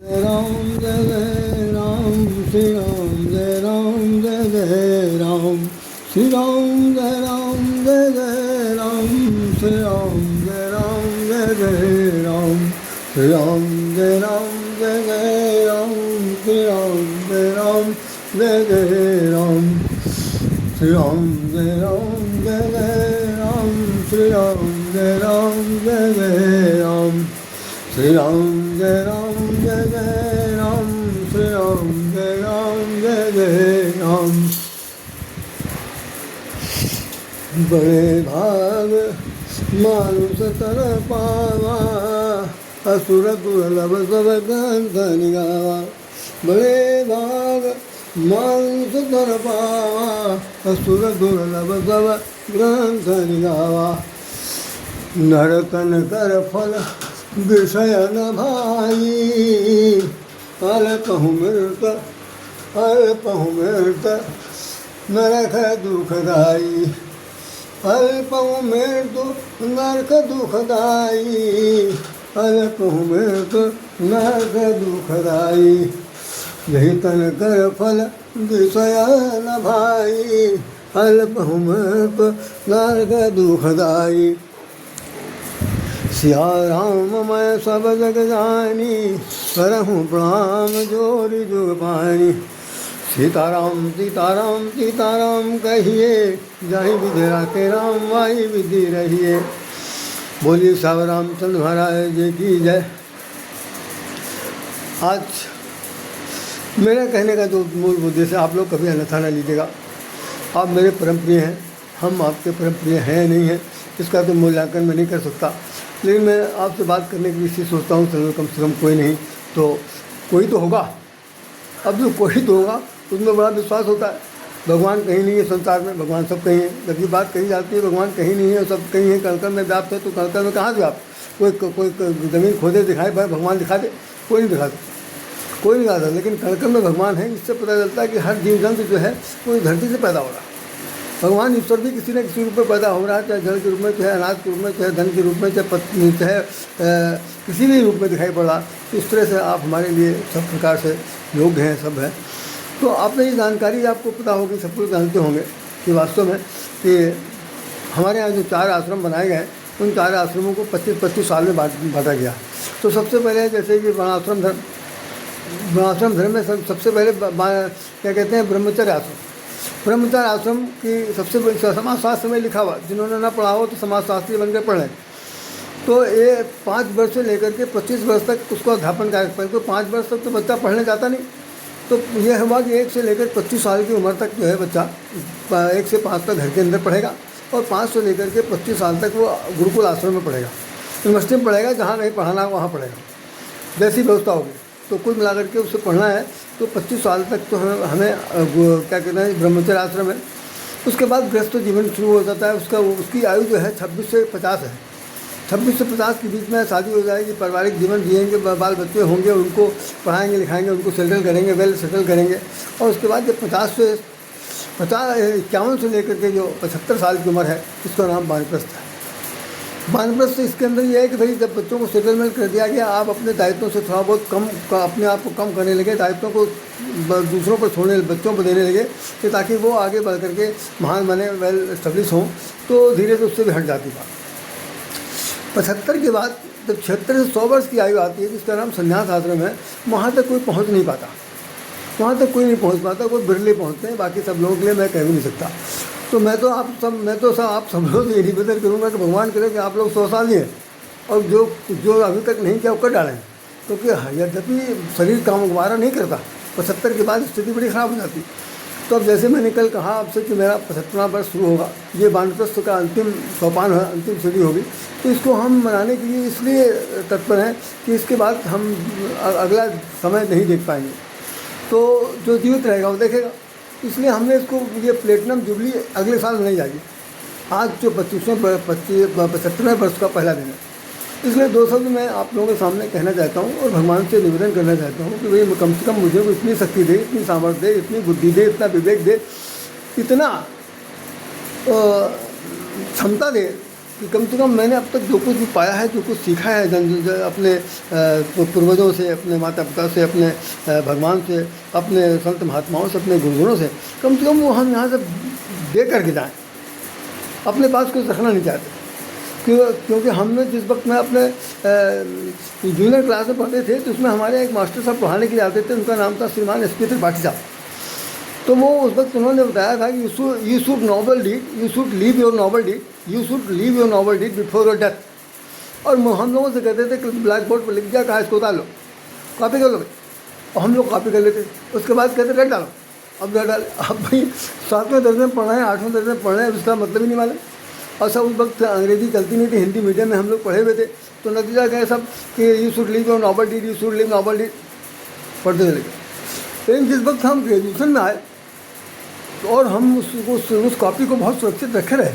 राम जय जय राम श्री राम जय राम जय जय राम श्री राम जय राम जय जय राम श्री राम जय राम जय जय राम श्री राम जय राम जय जय राम श्री राम जय राम जय जय राम श्री राम जय राम जय जय राम श्री राम जय राम जय जय राम श्री राम जय राम जय जय राम श्री राम जय राम जय जय राम। बड़े भाग मानुष तर पावा असुर दुर्लभ सब ग्रंथ निगावा। बड़े भाग मानुष तर पावा असुर दुर्लभ सब ग्रंथ निगावा। नरकन कर फल विषय न भाई अल्पहु मृत नरक दुखदाई। अल्पहु मृत्यु नरक दुखदाई अल्पहु मृत्यु नरक दुखदाई। यही तन कर फल विषय न भाई अल्पहु मृत्यु नरक दुखदाई। सिया राम मैं सब जग जानी करहूँ प्रणाम जोरी जुग पानी। सीताराम सीताराम सीताराम कहिए जाहि विधि राखे राम वाही विधि रहिए। बोलिए सब रामचंद्र महाराज जी की जय। आज मेरे कहने का जो मूल उद्देश्य है, आप लोग कभी अन्यथा न लीजिएगा। आप मेरे परम प्रिय हैं, हम आपके परम प्रिय हैं नहीं हैं, इसका तो मूल्यांकन मैं नहीं कर सकता। लेकिन मैं आपसे बात करने के लिए इसी सोचता हूँ, चलो कम से कम कोई नहीं तो कोई तो होगा। अब जो कोई तो होगा उसमें बड़ा विश्वास होता है। भगवान कहीं नहीं है संसार में, भगवान सब कहीं है। जब ये बात कही जाती है भगवान कहीं नहीं है सब कहीं है, कणकण में व्याप्त है, तो कणकण में कहाँ से व्याप्त? कोई ज़मीन खोदे दिखाए भाई भगवान दिखा दे, कोई नहीं दिखाता, कोई नहीं दिखाता। लेकिन कणकण में भगवान है, इससे पता चलता है कि हर जीव जंतु जो है वो इस धरती से पैदा हो रहा है। भगवान ईश्वर भी किसी न किसी रूप में पैदा हो रहा है, चाहे जल के रूप में, चाहे अनाज के रूप में, चाहे धन के रूप में, चाहे किसी भी रूप में दिखाई पड़ रहा। तो इस तरह से आप हमारे लिए सब प्रकार से योग्य हैं, सब है। तो आपने ये जानकारी आपको पता होगी, सब कुछ जानते होंगे कि वास्तव में कि हमारे यहाँ जो 4 आश्रम बनाए गए उन 4 आश्रमों को 25-25 साल में बांटा गया। तो सबसे पहले जैसे कि वर्णाश्रम धर्म में सबसे पहले क्या कहते हैं ब्रह्मचर्य आश्रम। ब्रह्मचार्य आश्रम की सबसे बड़ी समाजशास्त्र में लिखा हुआ, जिन्होंने ना पढ़ा हो तो समाजशास्त्री बन के पढ़ लें। तो ये 5 वर्ष से लेकर के 25 वर्ष तक उसको अध्यापन कार्य, तो 5 वर्ष तक तो बच्चा पढ़ने जाता नहीं। तो यह हुआ कि 1 से लेकर 25 साल की उम्र तक जो है बच्चा 1 से 5 तक घर के अंदर पढ़ेगा, और 5 से लेकर के 25 साल तक वो गुरुकुल आश्रम में पढ़ेगा, यूनिवर्सिटी में पढ़ेगा, जहाँ नहीं पढ़ाना वहाँ पढ़ेगा, जैसी व्यवस्था होगी। तो कुल मिलाकर के उससे पढ़ना है तो 25 साल तक तो हमें क्या कहते हैं ब्रह्मचर्य आश्रम है। उसके बाद गृहस्थ जीवन शुरू हो जाता है। उसकी आयु जो है 26 से 50 है। 26 से 50 के बीच में शादी हो जाएगी, पारिवारिक जीवन जिएंगे, बाल बच्चे होंगे, उनको पढ़ाएंगे लिखाएंगे, उनको सेटल करेंगे, वेल सेटल करेंगे। और उसके बाद जब 51 से लेकर के जो 75 साल की उम्र है, इसका नाम वानप्रस्थ है। वानप्रस्थ इसके अंदर ये है कि भाई जब बच्चों को सेटलमेंट कर दिया गया, आप अपने दायित्वों से थोड़ा बहुत अपने आप को कम करने लगे, दायित्वों को दूसरों पर छोड़ने, बच्चों को देने लगे कि ताकि वो आगे बढ़ करके महान बने, वेल एस्टेब्लिश हों। तो धीरे धीरे उससे भी हट जाती बात। 75 के बाद जब 76 से 100 वर्ष की आयु आती है, जिसका नाम संन्यास आश्रम है, वहाँ तक कोई पहुँच नहीं पाता, वहाँ तक कोई नहीं पहुँच पाता, कोई बिरले पहुँचते हैं। बाकी सब लोगों के लिए मैं कह भी नहीं सकता। तो मैं तो आप सब लोग ये निवेदन करूँगा कि भगवान करे कि आप लोग 100 साल लिए और जो अभी तक नहीं किया वो कर डालें, क्योंकि यद्यपि शरीर काम दोबारा नहीं करता। 75 के बाद स्थिति बड़ी ख़राब हो जाती। तो अब जैसे मैंने कल कहा आपसे कि मेरा 75वां वर्ष शुरू होगा, ये वानप्रस्थ का अंतिम सोपान है, अंतिम सीढ़ी होगी। तो इसको हम मनाने के लिए इसलिए तत्पर हैं कि इसके बाद हम अगला समय नहीं देख पाएंगे, तो जो जीवित रहेगा वो देखेगा। इसलिए हमने इसको ये प्लेटिनम जुबली अगले साल नहीं जाएगी। आज जो 75वें वर्ष का पहला दिन है, इसलिए 2 शब्द मैं आप लोगों के सामने कहना चाहता हूँ और भगवान से निवेदन करना चाहता हूँ कि भाई कम से कम मुझे को इतनी शक्ति दे, इतनी सामर्थ्य दे, इतनी बुद्धि दे, इतना विवेक दे, इतना क्षमता दे कि कम से कम मैंने अब तक जो कुछ भी पाया है, जो कुछ सीखा है अपने पूर्वजों से, अपने माता पिता से, अपने भगवान से, अपने संत महात्माओं से, अपने गुरुजनों से, कम से कम वो हम यहाँ से दे करके जाएँ। अपने पास कुछ रखना नहीं चाहते, क्योंकि हमने जिस वक्त में अपने जूनियर क्लास में पढ़ते थे तो उसमें हमारे एक मास्टर साहब पढ़ाने के लिए आते थे, उनका नाम था श्रीमान SP त्रिपाठी साहब। तो वो उस वक्त उन्होंने बताया था कि you should noble deed, you should leave your noble deed, you should leave your noble deed before your death. और हम लोगों से कहते थे कि ब्लैक बोर्ड पर लिख दिया, कहा इसको उतार लो, कॉपी कर लो भाई, और हम लोग कॉपी कर लेते। उसके बाद कहते रट डालो, अब रट डाले। अब भाई 7वें दर्जे में पढ़ रहे हैं, 8वें दर्जे में पढ़ रहे हैं, उसका मतलब ही नहीं मालूम। और सब उस वक्त अंग्रेजी चलती नहीं थी, हिंदी मीडियम में हम लोग पढ़े हुए थे। तो नतीजा क्या है सब कि you should leave your noble deed, you should leave noble deed पढ़ते चले गए। लेकिन जिस वक्त हम ग्रेजुएशन में आए और हम उस कॉपी को बहुत सुरक्षित रखे रहे,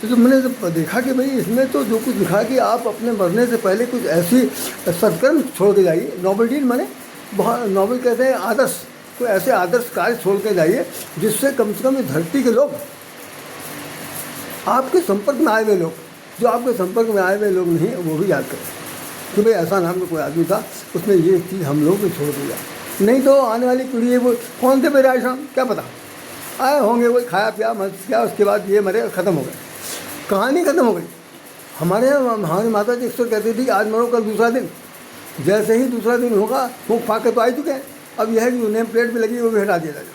तो जब मैंने जब देखा कि भाई इसमें तो जो कुछ लिखा कि आप अपने मरने से पहले कुछ ऐसी सत्कर्म छोड़ के जाइए, नॉवल डीड माने बहुत नॉवल कहते हैं आदर्श, कोई ऐसे आदर्श कार्य छोड़ के जाइए जिससे कम से कम इस धरती के लोग, आपके संपर्क में आए हुए लोग, जो आपके संपर्क में आए हुए लोग नहीं वो भी याद करें कि भाई ऐसा नाम का कोई आदमी था, उसने ये चीज़ हम लोग को छोड़ दिया। नहीं तो आने वाली पीढ़ी है वो कौन थे मेरे आयशाम, क्या पता, आए होंगे वही खाया पिया मस्त किया, उसके बाद ये मरे, ख़त्म हो गए, कहानी ख़त्म हो गई। हमारे यहाँ हमारी माता जी अक्सर कहती थी आज मरो कल दूसरा दिन, जैसे ही दूसरा दिन होगा मुँह फाक के तो आ चुके हैं। अब यह है कि नेम प्लेट भी लगी वो भी हटा दिया जाएगा,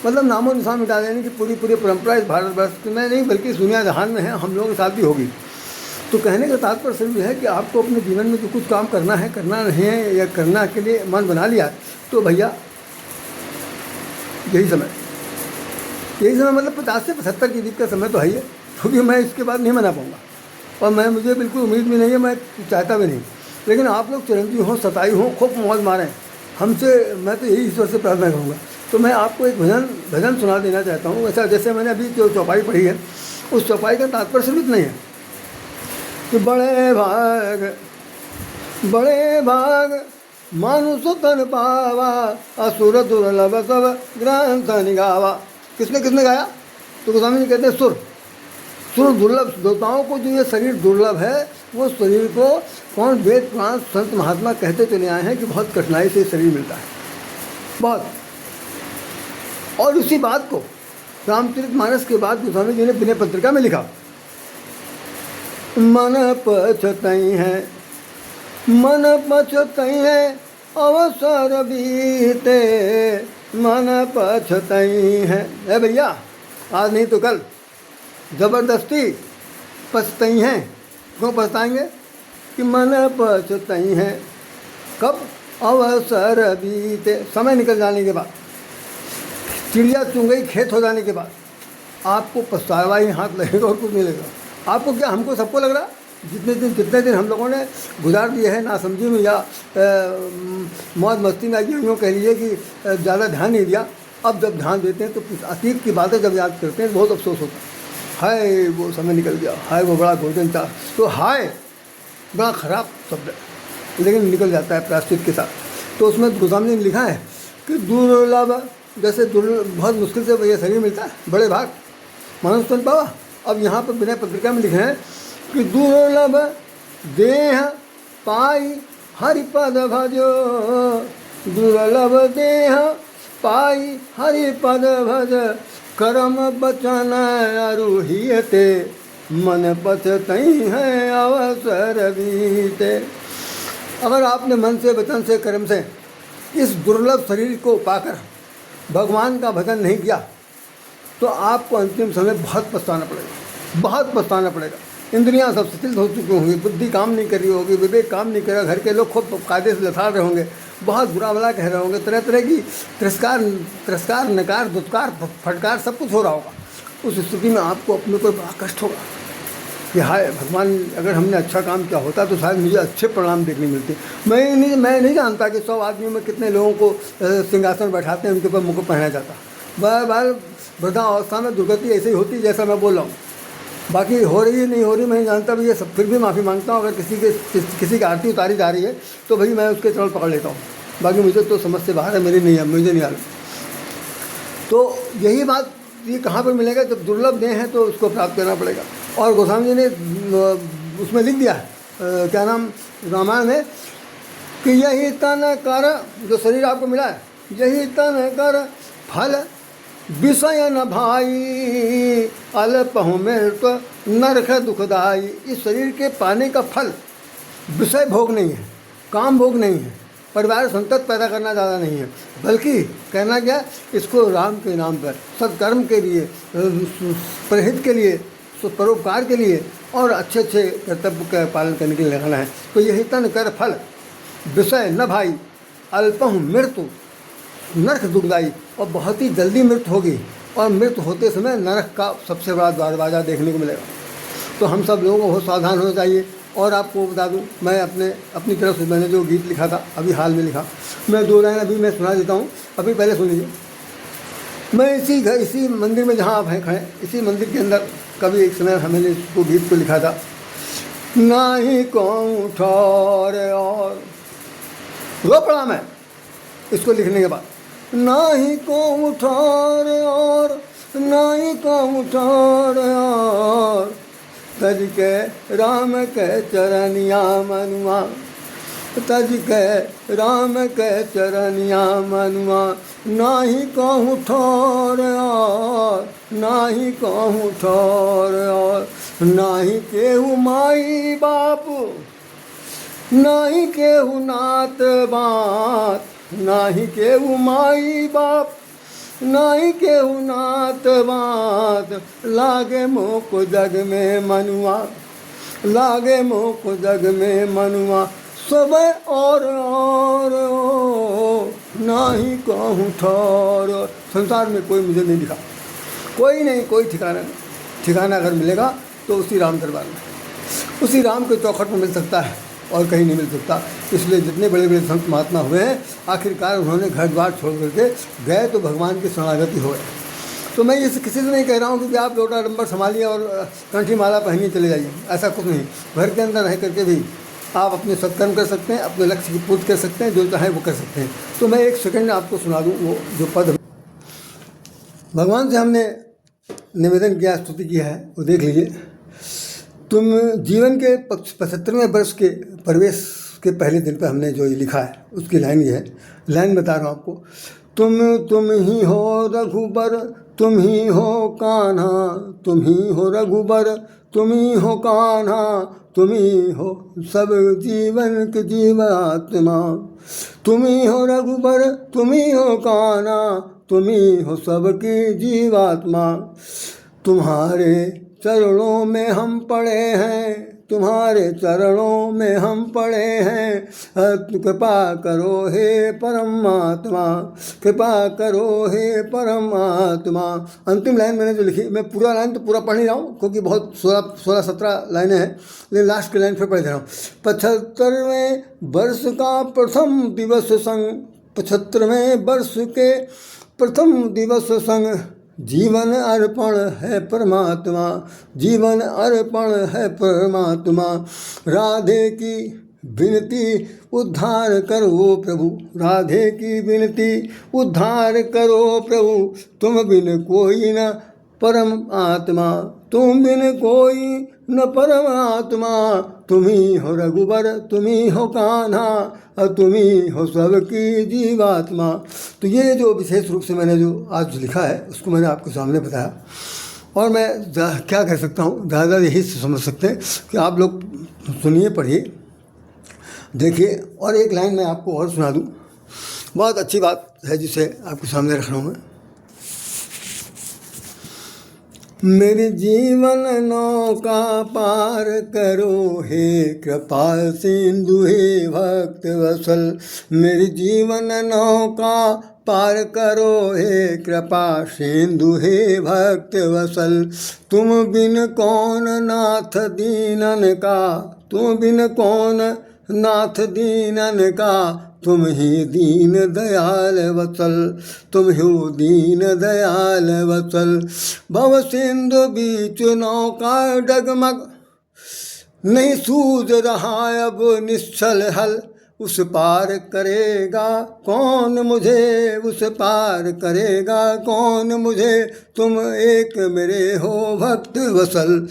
मतलब नामो निशान मिटा देने की पूरी परंपरा इस भारतवर्ष में नहीं बल्कि दुनिया जहान में है, हम लोगों के साथ भी होगी। तो कहने का तात्पर्य सिर्फ है कि आपको अपने जीवन में जो कुछ काम करना है, करना नहीं है, या करना के लिए मन बना लिया तो भैया यही समय मतलब 50 से 75 के बीच का समय तो है ही है, क्योंकि मैं इसके बाद नहीं मना पाऊँगा और मुझे बिल्कुल उम्मीद भी नहीं है, मैं चाहता भी नहीं। लेकिन आप लोग चिरंजीव हों, सताई हों, खूब मौज मारें हमसे, मैं तो यही ईश्वर से प्रार्थना करूँगा। तो मैं आपको एक भजन सुना देना चाहता हूँ। वैसा जैसे मैंने अभी जो चौपाई पढ़ी है, उस चौपाई का तात्पर्य सिर्फ इतना ही है कि बड़े भाग मानुष तन पावा, असुर दुर्लभ सब ग्रंथ निगावा। किसने गाया? तो गोस्वामी जी कहते हैं सुर दुर्लभ, देवताओं को जो ये शरीर दुर्लभ है, वो शरीर को कौन वेद पुराण संत महात्मा कहते चले आए हैं कि बहुत कठिनाई से शरीर मिलता है, बहुत। और उसी बात को रामचरितमानस के बाद गोस्वामी जी ने विनय पत्रिका में लिखा, मन पछतई है अवसर बीते, मन पछतई है भैया, आज नहीं तो कल जबरदस्ती पछतई हैं। क्यों पछताएंगे? कि मन पछतई हैं, कब? अवसर बीते, समय निकल जाने के बाद, चिड़िया चुंग गई खेत हो जाने के बाद आपको पछतावा ही हाथ लगेगा और कुछ नहीं लगेगा। आपको क्या, हमको सबको लग रहा कितने दिन हम लोगों ने गुजार दिए हैं नासमझी में या मौज मस्ती में, यूँ कह लीजिए कि ज़्यादा ध्यान नहीं दिया। अब जब ध्यान देते हैं तो अतीत की बातें जब याद करते हैं बहुत अफसोस होता है, हाय वो समय निकल गया, हाय वो बड़ा गोल्डन था। तो हाय बड़ा ख़राब शब्द है, लेकिन निकल जाता है प्रायश्चित के साथ। तो उसमें गोस्वामी ने लिखा है कि दुर्लभ, जैसे बहुत मुश्किल से ये शरीर मिलता है, बड़े भाग मानुष तन पावा। अब यहाँ पर विनय पत्रिका में लिखे हैं कि दुर्लभ देह पाई हरिपद भजो, दुर्लभ देह पाई हरिपद भज, कर्म बचन अरुहियते, मन पछतई है अवसर बीते। अगर आपने मन से, वचन से, कर्म से इस दुर्लभ शरीर को पाकर भगवान का भजन नहीं किया तो आपको अंतिम समय बहुत पछताना पड़ेगा। इंद्रियां सब शिथिल हो चुकी होंगी, बुद्धि काम नहीं कर रही होगी, विवेक काम नहीं करेगा, घर के लोग खूब कायदे से लथाड़ रहे होंगे, बहुत बुरा भला कह रहे होंगे, तरह तरह की तिरस्कार नकार दुत्कार फटकार सब कुछ हो रहा होगा। उस स्थिति में आपको अपने को बड़ा कष्ट होगा कि हाय भगवान, अगर हमने अच्छा काम किया होता तो शायद मुझे अच्छे परिणाम देखने मिलते। मैं नहीं जानता कि 100 आदमियों में कितने लोगों को सिंहासन बैठाते हैं, उनके ऊपर मुकुट पहनाया जाता। बार वृद्धा अवस्था में दुर्गति ऐसे ही होती जैसा मैं बोल रहा हूँ। बाकी हो रही है नहीं हो रही मैं नहीं जानता, भैया सब फिर भी माफ़ी मांगता हूँ। अगर किसी की आरती उतारी जा रही है तो भाई मैं उसके चरण पकड़ लेता हूँ, बाकी मुझे तो समझ से बाहर है, मेरी नहीं है, मुझे नहीं आ रहा। तो यही बात ये कहाँ पर मिलेगा? जब दुर्लभ देह है तो उसको प्राप्त करना पड़ेगा। और गोस्वामी जी ने उसमें लिख दिया क्या नाम रामायण में कि यही तन कर, जो शरीर आपको मिला है, यही तन कर फल विषय न भाई, अल्पहु मृत नरक दुखदाई। इस शरीर के पाने का फल विषय भोग नहीं है, काम भोग नहीं है, परिवार संतत पैदा करना ज़्यादा नहीं है, बल्कि कहना क्या, इसको राम के नाम पर सत्कर्म के लिए, प्रहित के लिए, परोपकार के लिए और अच्छे अच्छे कर्तव्य का पालन करने के लिए लगाना है। तो यही तन कर फल विषय न भाई, अल्पहु मृत्यु नरक दुखदाई। और बहुत ही जल्दी मृत्यु होगी और मृत्यु होते समय नरक का सबसे बड़ा दरवाज़ा देखने को मिलेगा। तो हम सब लोगों को बहुत सावधान होना चाहिए। और आपको बता दूं, मैं अपनी तरफ से मैंने जो गीत लिखा था, अभी हाल में लिखा, मैं 2 लाइन अभी मैं सुना देता हूँ। अभी पहले सुन लीजिए। मैं इसी मंदिर में जहाँ आप हैं खड़े, इसी मंदिर के अंदर कभी एक समय मैंने इसको गीत को लिखा था। ना ही कहूँ ठौर और रो पड़ा मैं इसको लिखने के बाद। ना ही कहूँ ठौर और ना ही कहूँ ठौर और, तज के राम के चरनिया मनुआ, तज के राम के चरनिया मनुआ। ना ही कहूँ ठौर और ना ही कहूँ ठौर और, ना ही केहू माई बाप, ना ही केहू नात बात, ना ही केहू माई बाप, ना ही केहू नात बात। लागे मोह को जग में मनुआ, लागे मोह को जग में मनुआ। सब और ना ही कहूँ ठौर। संसार में कोई मुझे नहीं दिखा, कोई नहीं, कोई ठिकाना नहीं। ठिकाना अगर मिलेगा तो उसी राम दरबार में, उसी राम के चौखट में मिल सकता है और कहीं नहीं मिल सकता। इसलिए जितने बड़े बड़े संत महात्मा हुए हैं, आखिरकार उन्होंने घर द्वार छोड़ करके गए तो भगवान की शरणागति हो गए। तो मैं इस किसी से नहीं कह रहा हूँ कि आप लोटा डंबर संभालिए और कंठी माला पहनिए चले जाइए, ऐसा कुछ नहीं। घर के अंदर रह करके भी आप अपने सत्कर्म कर सकते हैं, अपने लक्ष्य की पूर्ति कर सकते हैं, जो चाहे वो कर सकते हैं। तो मैं 1 सेकंड आपको सुना दूँ वो जो पद भगवान से हमने निवेदन किया, स्तुति किया है, वो देख लीजिए। तुम जीवन के 75वें वर्ष के प्रवेश के पहले दिन पर हमने जो ये लिखा है, उसकी लाइन ये है, लाइन बता रहा हूँ आपको। तुम ही हो रघुबर, तुम ही हो कान्हा, तुम ही हो रघुबर, तुम ही हो कान्हा, तुम ही हो सब जीवन के जीवात्मा। तुम ही हो रघुबर, तुम ही हो कान्हा, तुम ही हो सबकी जीवात्मा। तुम्हारे चरणों में हम पड़े हैं, तुम्हारे चरणों में हम पड़े हैं। कृपा करो हे परमात्मा, कृपा करो हे परमात्मा। अंतिम लाइन मैंने जो लिखी, मैं पूरा लाइन तो पूरा पढ़ नहीं रहा हूँ क्योंकि बहुत 16-17 लाइनें हैं, लेकिन लास्ट की लाइन फिर पढ़ दे रहा हूँ। 75वें वर्ष का प्रथम दिवस संग, 75वें वर्ष के प्रथम दिवस संग, जीवन अर्पण है परमात्मा, जीवन अर्पण है परमात्मा। राधे की विनती उद्धार करो प्रभु, राधे की विनती उद्धार करो प्रभु। तुम बिन कोई न परम आत्मा, तुम बिन कोई न परमात्मा। तुम ही हो रघुबर, तुम ही हो कान्हा, और तुम ही हो सबकी जीवात्मा। तो ये जो विशेष रूप से मैंने जो आज लिखा है उसको मैंने आपके सामने बताया। और मैं क्या कह सकता हूँ, ज़्यादा यही समझ सकते हैं कि आप लोग सुनिए, पढ़िए, देखिए। और एक लाइन मैं आपको और सुना दूँ, बहुत अच्छी बात है जिसे आपके सामने रख रहा हूँ मैं। मेरे जीवन नौका पार करो हे कृपा सिंधु हे भक्त वसल। मेरी जीवन नौका पार करो हे कृपा सिंधु हे भक्त वसल। तुम बिन कौन नाथ दीनन का, तुम बिन कौन नाथ दीनन का। तुम ही दीन दयाल वत्सल, तुम हो दीन दयाल वत्सल। भव सिंधु बीच नौका डगमग, नहीं सूझ रहा अब निश्चल हल। उस पार करेगा कौन मुझे, उस पार करेगा कौन मुझे। तुम एक मेरे हो भक्त वसल।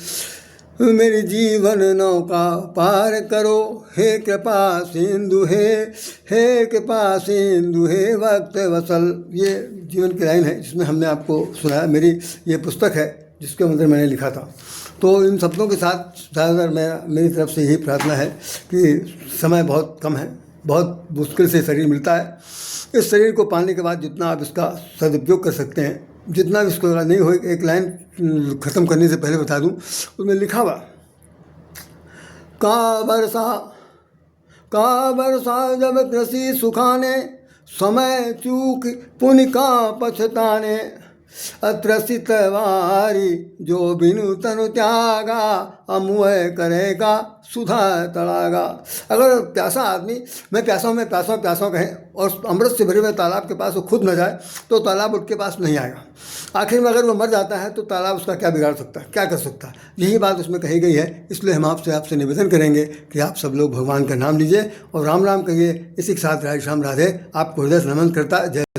मेरी जीवन नौका पार करो, हे कृपा सिंधु हे कृपा सिंधु हे वक्त वसल। ये जीवन की लाइन है जिसमें हमने आपको सुनाया। मेरी ये पुस्तक है जिसके अंदर मैंने लिखा था। तो इन शब्दों के साथ ज़्यादातर मेरी तरफ से यही प्रार्थना है कि समय बहुत कम है, बहुत मुश्किल से शरीर मिलता है। इस शरीर को पाने के बाद जितना आप इसका सदुपयोग कर सकते हैं, जितना भी इसको नहीं हो, एक लाइन ख़त्म करने से पहले बता दूं, उसमें लिखा हुआ का बरसा जब कृषि सुखाने, समय चूक पुण्य का पछताने, अत्रसित वारी जो बिनु तनु त्यागा, अमुय करेगा सुधा तड़ागा। अगर प्यासा आदमी मैं प्यासा हूँ कहें और अमृत से भरे हुए तालाब के पास वो खुद न जाए तो तालाब उसके पास नहीं आएगा। आखिर में अगर वो मर जाता है तो तालाब उसका क्या बिगाड़ सकता है, क्या कर सकता है। यही बात उसमें कही गई है। इसलिए हम आपसे निवेदन करेंगे कि आप सब लोग भगवान का नाम लीजिए और राम राम कहिए। इसी के साथ राधे श्याम राधे। आपको हृदय से नमन करता है। जय